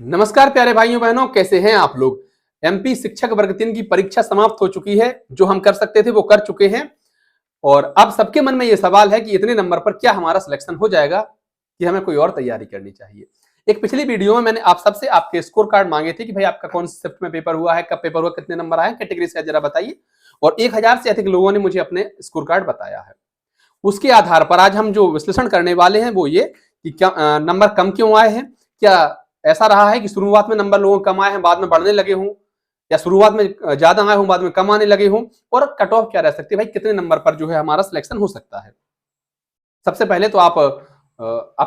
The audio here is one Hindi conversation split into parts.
नमस्कार प्यारे भाइयों बहनों, कैसे हैं आप लोग। एमपी शिक्षक वर्ग 3 की परीक्षा समाप्त हो चुकी है। जो हम कर सकते थे वो कर चुके हैं और अब सबके मन में ये सवाल है कि इतने नंबर पर क्या हमारा सिलेक्शन हो जाएगा कि हमें कोई और तैयारी करनी चाहिए। एक पिछली वीडियो में मैंने आप सबसे आपके स्कोर कार्ड मांगे थे कि भाई आपका कौन सी शिफ्ट में पेपर हुआ है, कब पेपर हुआ, कितने नंबर आए, कैटेगरी से जरा बताइए। और 1000 से अधिक लोगों ने मुझे अपने स्कोर कार्ड बताया है। उसके आधार पर आज हम जो विश्लेषण करने वाले हैं वो ये कि क्या नंबर कम क्यों आए हैं। क्या ऐसा रहा है कि शुरुआत में नंबर लोगों कम आए हैं, बाद में बढ़ने लगे हों, या शुरुआत में ज्यादा आए हों, बाद में कम आने लगे हों, और कट ऑफ क्या रह सकती है, भाई कितने नंबर पर जो है हमारा सिलेक्शन हो सकता है। सबसे पहले तो आप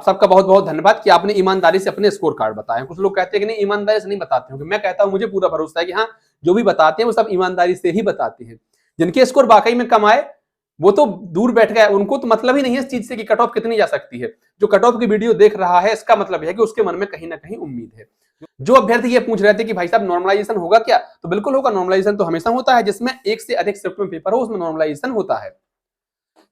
सबका बहुत बहुत धन्यवाद कि आपने ईमानदारी से अपने स्कोर कार्ड बताए। कुछ लोग कहते हैं कि नहीं, ईमानदारी से नहीं बताते होंगे। मैं कहता हूं मुझे पूरा भरोसा है कि हाँ, जो भी बताते हैं वो सब ईमानदारी से ही बताते हैं। जिनके स्कोर वाकई में कम आए वो तो दूर बैठ गए, उनको तो मतलब ही नहीं है इस चीज से कि कट ऑफ कितनी जा सकती है। जो कट ऑफ की वीडियो देख रहा है इसका मतलब है कि उसके मन में कहीं ना कहीं उम्मीद है। जो अभ्यर्थी ये पूछ रहे थे कि भाई साहब नॉर्मलाइजेशन होगा क्या, तो बिल्कुल होगा। नॉर्मलाइजेशन तो हमेशा होता है, जिसमें एक से अधिक शिफ्ट में पेपर हो उसमें नॉर्मलाइजेशन होता है।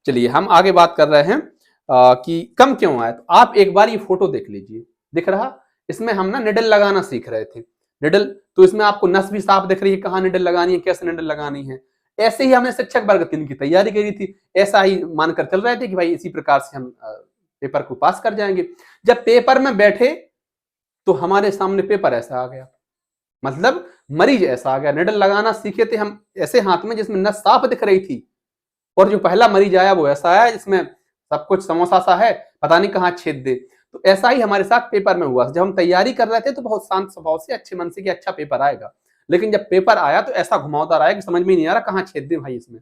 चलिए हम आगे बात कर रहे हैं कि कम क्यों आया। तो आप एक बार ये फोटो देख लीजिए, दिख रहा, इसमें हम ना निडल लगाना सीख रहे थे। निडल तो इसमें आपको नस भी साफ दिख रही है, कहाँ निडल लगानी है, कैसे निडल लगानी है। ऐसे ही हमने शिक्षक वर्ग 3 की तैयारी करी थी, ऐसा ही मानकर चल रहे थे कि भाई इसी प्रकार से हम पेपर को पास कर जाएंगे। जब पेपर में बैठे तो हमारे सामने पेपर ऐसा आ गया, मतलब मरीज ऐसा आ गया। निडल लगाना सीखे थे हम ऐसे हाथ में जिसमें नस साफ दिख रही थी, और जो पहला मरीज आया वो ऐसा आया जिसमें सब कुछ समोसा सा है, पता नहीं कहाँ छेद दे। तो ऐसा ही हमारे साथ पेपर में हुआ। जब हम तैयारी कर रहे थे तो बहुत शांत स्वभाव से, अच्छे मन से कि अच्छा पेपर आएगा, लेकिन जब पेपर आया तो ऐसा घुमावदार आया कि समझ में नहीं आ रहा कहाँ छेद दे भाई इसमें।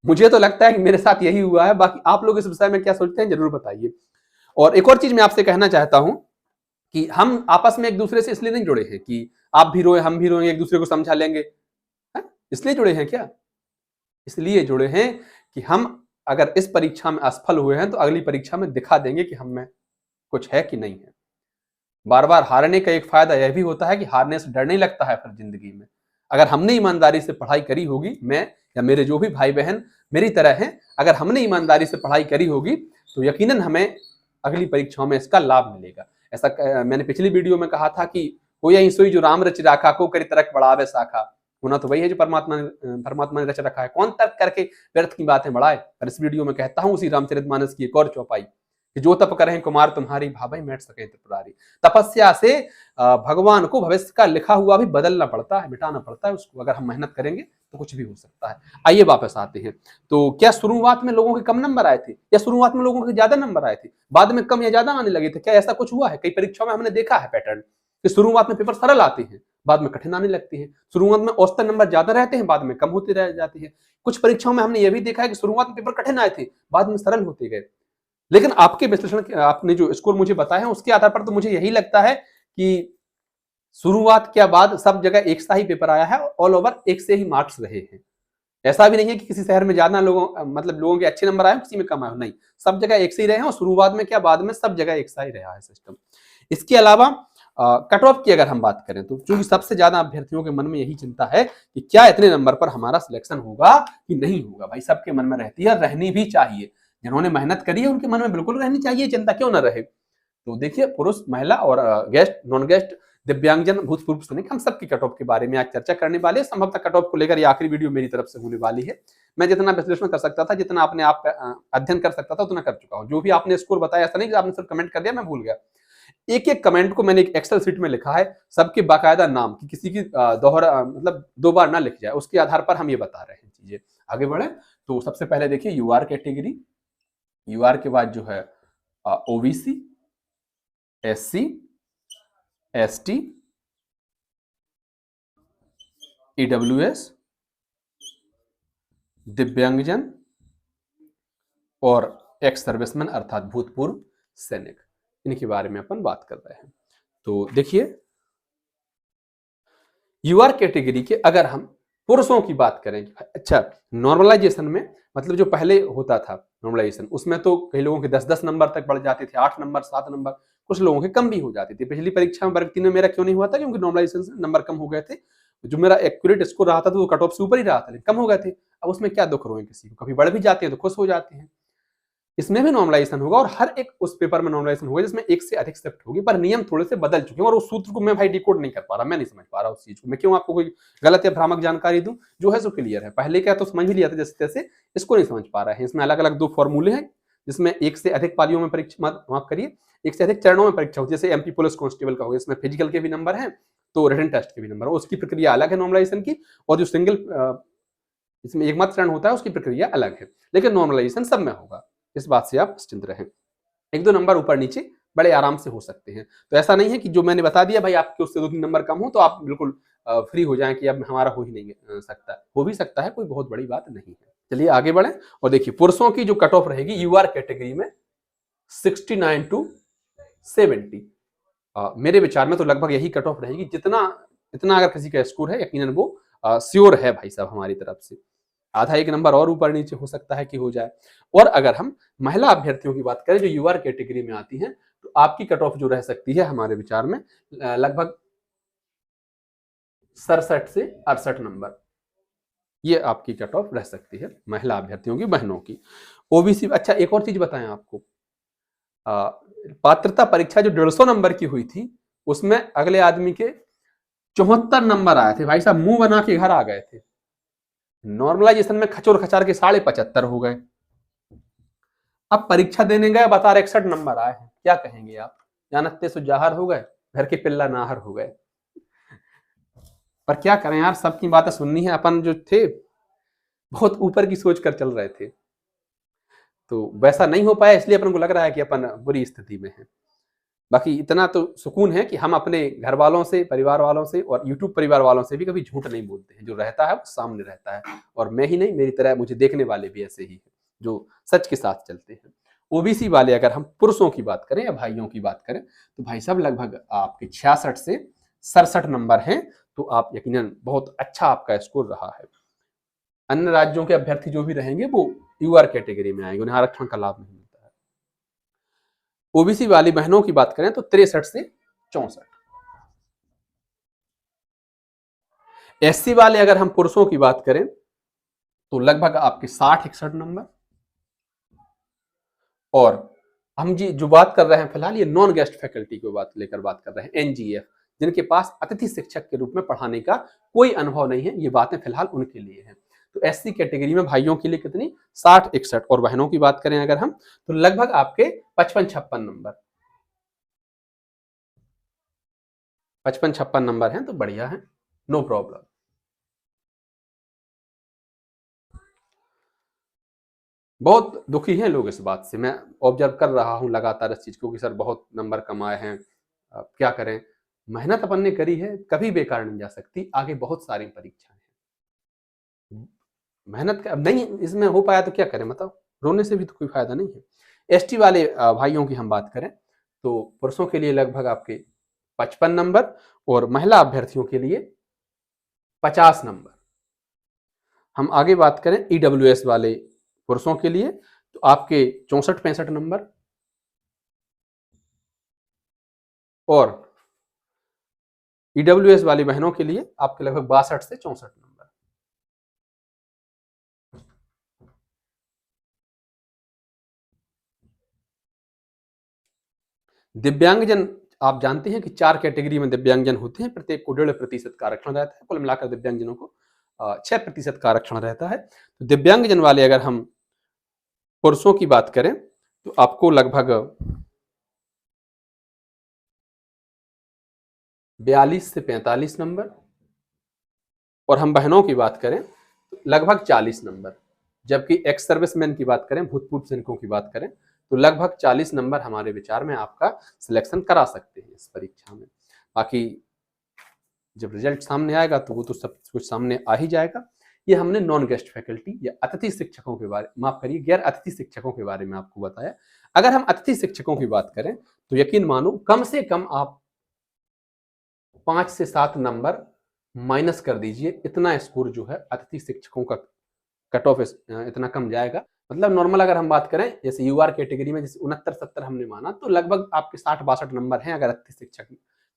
मुझे तो लगता है कि मेरे साथ यही हुआ है। बाकी आप लोग इस विषय में क्या सोचते हैं जरूर बताइए। और एक और चीज मैं आपसे कहना चाहता हूं कि हम आपस में एक दूसरे से इसलिए नहीं जुड़े हैं कि आप भी रोए हम भी रोएंगे, एक दूसरे को समझा लेंगे, है? इसलिए जुड़े हैं क्या? इसलिए जुड़े हैं कि हम अगर इस परीक्षा में असफल हुए हैं तो अगली परीक्षा में दिखा देंगे कि हम में कुछ है कि नहीं है। बार बार हारने का एक फायदा यह भी होता है कि हारने से डर नहीं लगता है फिर जिंदगी में। अगर हमने ईमानदारी से पढ़ाई करी होगी, मैं या मेरे जो भी भाई बहन मेरी तरह हैं, अगर हमने ईमानदारी से पढ़ाई करी होगी तो यकीनन हमें अगली परीक्षाओं में इसका लाभ मिलेगा। ऐसा मैंने पिछली वीडियो में कहा था कि हो यही सोई जो राम रचि राखा, को करी तरक बढ़ावे शाखा। होना तो वही है जो परमात्मा ने रच रखा है, कौन तर्क करके व्यर्थ की बातें बढ़ाए। और इस वीडियो में कहता हूं उसी रामचरितमानस की एक और चौपाई कि जो तप करें कुमार तुम्हारी, भावई मैट सके त्रिपुरारी। तपस्या से भगवान को भविष्य का लिखा हुआ भी बदलना पड़ता है, मिटाना पड़ता है उसको। अगर हम मेहनत करेंगे तो कुछ भी हो सकता है। आइए वापस आते हैं। तो क्या शुरुआत में लोगों के कम नंबर आए थे, या शुरुआत में लोगों के ज्यादा नंबर आए थे, बाद में कम या ज्यादा आने लगे थे? क्या ऐसा कुछ हुआ है? कई परीक्षाओं में हमने देखा है पैटर्न कि शुरुआत में पेपर सरल आते हैं, बाद में कठिन आने लगते हैं। शुरुआत में औसतन नंबर ज्यादा रहते हैं, बाद में कम होते रह जाते हैं। कुछ परीक्षाओं में हमने यह भी देखा है कि शुरुआत में पेपर कठिन आए थे, बाद में सरल होते गए। लेकिन आपके विश्लेषण, आपने जो स्कोर मुझे बताया है उसके आधार पर तो मुझे यही लगता है कि शुरुआत के बाद सब जगह एक सा ही पेपर आया है, ऑल ओवर एक से ही मार्क्स रहे हैं। ऐसा भी नहीं है कि किसी शहर में ज्यादा लोगों के अच्छे नंबर आए, किसी में कम आए, नहीं, सब जगह एक से ही रहे हैं। और शुरुआत में क्या बाद में सब जगह एक सा ही रहा है सिस्टम। इसके अलावा कट ऑफ की अगर हम बात करें तो क्योंकि सबसे ज्यादा अभ्यर्थियों के मन में यही चिंता है कि क्या इतने नंबर पर हमारा सिलेक्शन होगा कि नहीं होगा। भाई सबके मन में रहती है, रहनी भी चाहिए। जिन्होंने मेहनत करी है उनके मन में बिल्कुल रहनी चाहिए, चिंता क्यों ना रहे। तो देखिए, पुरुष, महिला और गेस्ट, नॉन गेस्ट, दिव्यांगजन, भूतपूर्व सैनिक, हम सबकी कट ऑफ के बारे में आज चर्चा करने वाले हैं। संभवतः कट ऑफ को लेकर ये आखिरी वीडियो मेरी तरफ से होने वाली है। मैं जितना विश्लेषण कर सकता था, जितना अपने आप अध्ययन कर सकता था, उतना कर चुका हूं। जो भी आपने स्कोर बताया, ऐसा नहीं कि आपने सिर्फ कमेंट कर दिया मैं भूल गया। एक एक कमेंट को मैंने एक एक्सेल शीट में लिखा है, सबके बाकायदा नाम, कि किसी की दोहरा मतलब दो बार ना लिख जाए, उसके आधार पर हम ये बता रहे हैं चीजें। आगे बढ़े तो सबसे पहले देखिए यूआर कैटेगरी। यूआर के बाद जो है ओबीसी, एससी, एसटी, ईडब्ल्यूएस, दिव्यांगजन और एक्स सर्विसमैन अर्थात भूतपूर्व सैनिक, इनके बारे में अपन बात कर रहे हैं। तो देखिए यूआर कैटेगरी के अगर हम पुरुषों की बात करें, अच्छा नॉर्मलाइजेशन में मतलब जो पहले होता था नॉर्मलाइजेशन, उसमें तो कई लोगों के 10-10 नंबर तक बढ़ जाते थे, 8 नंबर, 7 नंबर, कुछ लोगों के कम भी हो जाते थे। पिछली परीक्षा में वर्ग 3 में मेरा क्यों नहीं हुआ था? क्योंकि नॉर्मलाइजेशन से नंबर कम हो गए थे। जो मेरा एक्यूरेट स्कोर रहा था तो वो कट ऑफ से ऊपर ही रहा था, लेकिन कम हो गए थे। अब उसमें क्या दुख रोए किसी को, कभी बढ़ भी जाते हैं तो खुश हो जाते हैं। इसमें भी नॉर्मलाइजेशन होगा और हर एक उस पेपर में नॉर्मलाइजेशन होगा जिसमें एक से अधिक शिफ्ट होगी, पर नियम थोड़े से बदल चुके हैं और उस सूत्र को मैं भाई डिकोड नहीं कर पा रहा, मैं नहीं समझ पा रहा उस चीज को। मैं क्यों आपको कोई गलत या भ्रामक जानकारी दूं, जो है सो क्लियर है। पहले क्या तो समझ ही लिया था जैसे तैसे, इसको नहीं समझ पा रहे हैं। इसमें अलग अलग 2 फॉर्मूले हैं जिसमें एक से अधिक पालियों में परीक्षा, माफ करिए, एक से अधिक चरणों में परीक्षा होती है। जैसे एमपी पुलिस कांस्टेबल का होगा, इसमें फिजिकल के भी नंबर हैं तो रिटन टेस्ट के भी नंबर, उसकी प्रक्रिया अलग है नॉर्मलाइजेशन की, और जो सिंगल इसमें एकमात्र चरण होता है उसकी प्रक्रिया अलग है, लेकिन नॉर्मलाइजेशन सब में होगा, इस बात से आप निश्चिंत रहें। 1-2 नंबर ऊपर नीचे बड़े आराम से हो सकते हैं। तो ऐसा नहीं है कि जो मैंने बता दिया भाई आपके उससे 2-3 नंबर कम हो तो आप बिल्कुल फ्री हो जाएं कि अब हमारा हो ही नहीं सकता, हो भी सकता है, कोई बहुत बड़ी बात नहीं है। चलिए आगे बढ़ें और देखिए पुरुषों की जो कट ऑफ रहेगी यूआर कैटेगरी में 69 टू 70। मेरे विचार में तो लगभग यही कट ऑफ रहेगी। जितना इतना अगर किसी का स्कोर है यकीनन वो श्योर है भाई साहब हमारी तरफ से। आधा 1 नंबर और ऊपर नीचे हो सकता है कि हो जाए। और अगर हम महिला अभ्यर्थियों की बात करें जो यूआर कैटेगरी में आती हैं, तो आपकी कट ऑफ जो रह सकती है हमारे विचार में लगभग 67 से 68 नंबर, ये आपकी कट ऑफ रह सकती है महिला अभ्यर्थियों की, बहनों की। ओबीसी, अच्छा एक और चीज बताएं आपको, पात्रता परीक्षा जो 150 नंबर की हुई थी उसमें अगले आदमी के 74 नंबर आए थे भाई साहब, मुंह बना के घर आ गए थे। नॉर्मलाइजेशन में खचोर खचार के 75.5 हो गए। अब परीक्षा देने गए, बता रहे 61 नंबर आए हैं, क्या कहेंगे आप? जानते सो जाहर हो गए, घर के पिल्ला नाहर हो गए। पर क्या करें यार, सबकी बातें सुननी है। अपन जो थे बहुत ऊपर की सोच कर चल रहे थे, तो वैसा नहीं हो पाया, इसलिए अपन को लग रहा है कि अपन बुरी स्थिति में है। बाकी इतना तो सुकून है कि हम अपने घर वालों से, परिवार वालों से और यूट्यूब परिवार वालों से भी कभी झूठ नहीं बोलते हैं। जो रहता है वो सामने रहता है, और मैं ही नहीं, मेरी तरह मुझे देखने वाले भी ऐसे ही हैं जो सच के साथ चलते हैं। ओबीसी वाले अगर हम पुरुषों की बात करें या भाइयों की बात करें, तो भाई साहब लगभग आपके 66 से 67 नंबर हैं, तो आप यकीनन बहुत अच्छा आपका स्कोर रहा है। अन्य राज्यों के अभ्यर्थी जो भी रहेंगे वो यूआर कैटेगरी में आएंगे, उन्हें आरक्षण का लाभ नहीं मिलता है। ओबीसी वाली बहनों की बात करें तो 63 से 64। एससी वाले अगर हम पुरुषों की बात करें तो लगभग आपके 60-61 नंबर। और हम जी जो बात कर रहे हैं फिलहाल, ये नॉन गेस्ट फैकल्टी की बात लेकर बात कर रहे हैं, एनजीएफ, जिनके पास अतिथि शिक्षक के रूप में पढ़ाने का कोई अनुभव नहीं है, ये बातें फिलहाल उनके लिए हैं। तो एससी कैटेगरी में भाइयों के लिए कितनी, 60-61, और बहनों की बात करें अगर हम तो लगभग आपके 55-56 नंबर, 55-56 नंबर हैं, तो बढ़िया है, नो प्रॉब्लम। बहुत दुखी हैं लोग इस बात से, मैं ऑब्जर्व कर रहा हूं लगातार इस चीज को कि सर बहुत नंबर कम आए हैं, क्या करें। मेहनत अपन ने करी है, कभी बेकार नहीं जा सकती, आगे बहुत सारी परीक्षाएं हैं। मेहनत अब नहीं इसमें हो पाया तो क्या करें, मतलब रोने से भी तो कोई फायदा नहीं है। एसटी वाले भाइयों की हम बात करें तो पुरुषों के लिए लगभग आपके 55 नंबर और महिला अभ्यर्थियों के लिए 50 नंबर। हम आगे बात करें ईडब्ल्यूएस वाले पुरुषों के लिए तो आपके 64-65 नंबर, और ईडब्ल्यूएस वाली बहनों के लिए आपके लगभग 62 से 64 नंबर। दिव्यांगजन, आप जानते हैं कि 4 कैटेगरी में दिव्यांगजन होते हैं, प्रत्येक को 1.5% का आरक्षण रहता है। कुल मिलाकर दिव्यांगजनों को 6% का आरक्षण रहता है। तो दिव्यांगजन वाले अगर हम पुरुषों की बात करें तो आपको लगभग 42 से 45 नंबर, और हम बहनों की बात करें तो लगभग 40 नंबर। जबकि एक्स सर्विसमैन की बात करें, भूतपूर्व सैनिकों की बात करें तो लगभग 40 नंबर हमारे विचार में आपका सिलेक्शन करा सकते हैं इस परीक्षा में। बाकी जब रिजल्ट सामने आएगा तो वो तो सब कुछ सामने आ ही जाएगा। ये हमने नॉन गेस्ट फैकल्टी या अतिथि शिक्षकों के बारे, माफ करिए गैर अतिथि शिक्षकों के बारे में आपको बताया। अगर हम अतिथि शिक्षकों की बात करें तो यकीन मानो कम से कम आप 5 से 7 नंबर माइनस कर दीजिए, इतना स्कोर जो है अतिथि शिक्षकों का कट ऑफ इतना कम जाएगा। मतलब नॉर्मल अगर हम बात करें जैसे यूआर कैटेगरी में जैसे 69-70 हमने माना, तो लगभग आपके 60-62 नंबर हैं। अगर अतिथि शिक्षक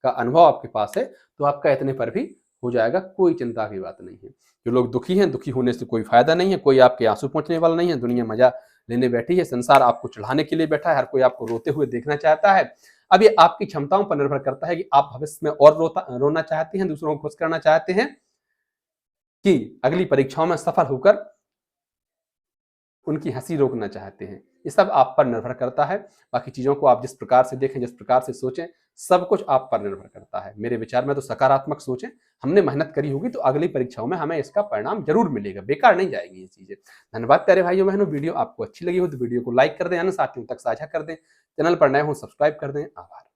का अनुभव आपके पास है तो आपका इतने पर भी हो जाएगा, कोई चिंता की बात नहीं है। जो लोग दुखी हैं, दुखी होने से कोई फायदा नहीं है, कोई आपके आंसू पहुंचने वाला नहीं है, दुनिया मजा लेने बैठी है। संसार आपको चढ़ाने के लिए बैठा है, हर कोई आपको रोते हुए देखना चाहता है। अब ये आपकी क्षमताओं पर निर्भर करता है कि आप भविष्य में और रोना चाहते हैं, दूसरों को खुश करना चाहते हैं, कि अगली परीक्षाओं में सफल होकर उनकी हंसी रोकना चाहते हैं। ये सब आप पर निर्भर करता है। बाकी चीजों को आप जिस प्रकार से देखें, जिस प्रकार से सोचें, सब कुछ आप पर निर्भर करता है। मेरे विचार में तो सकारात्मक सोचें, हमने मेहनत करी होगी तो अगली परीक्षाओं में हमें इसका परिणाम जरूर मिलेगा, बेकार नहीं जाएगी ये चीजें। धन्यवाद प्यारे भाइयों बहनों। वीडियो आपको अच्छी लगी हो तो वीडियो को लाइक कर दें, अन्य साथियों तक साझा कर दें, चैनल पर नए हो सब्सक्राइब कर दें। आभार।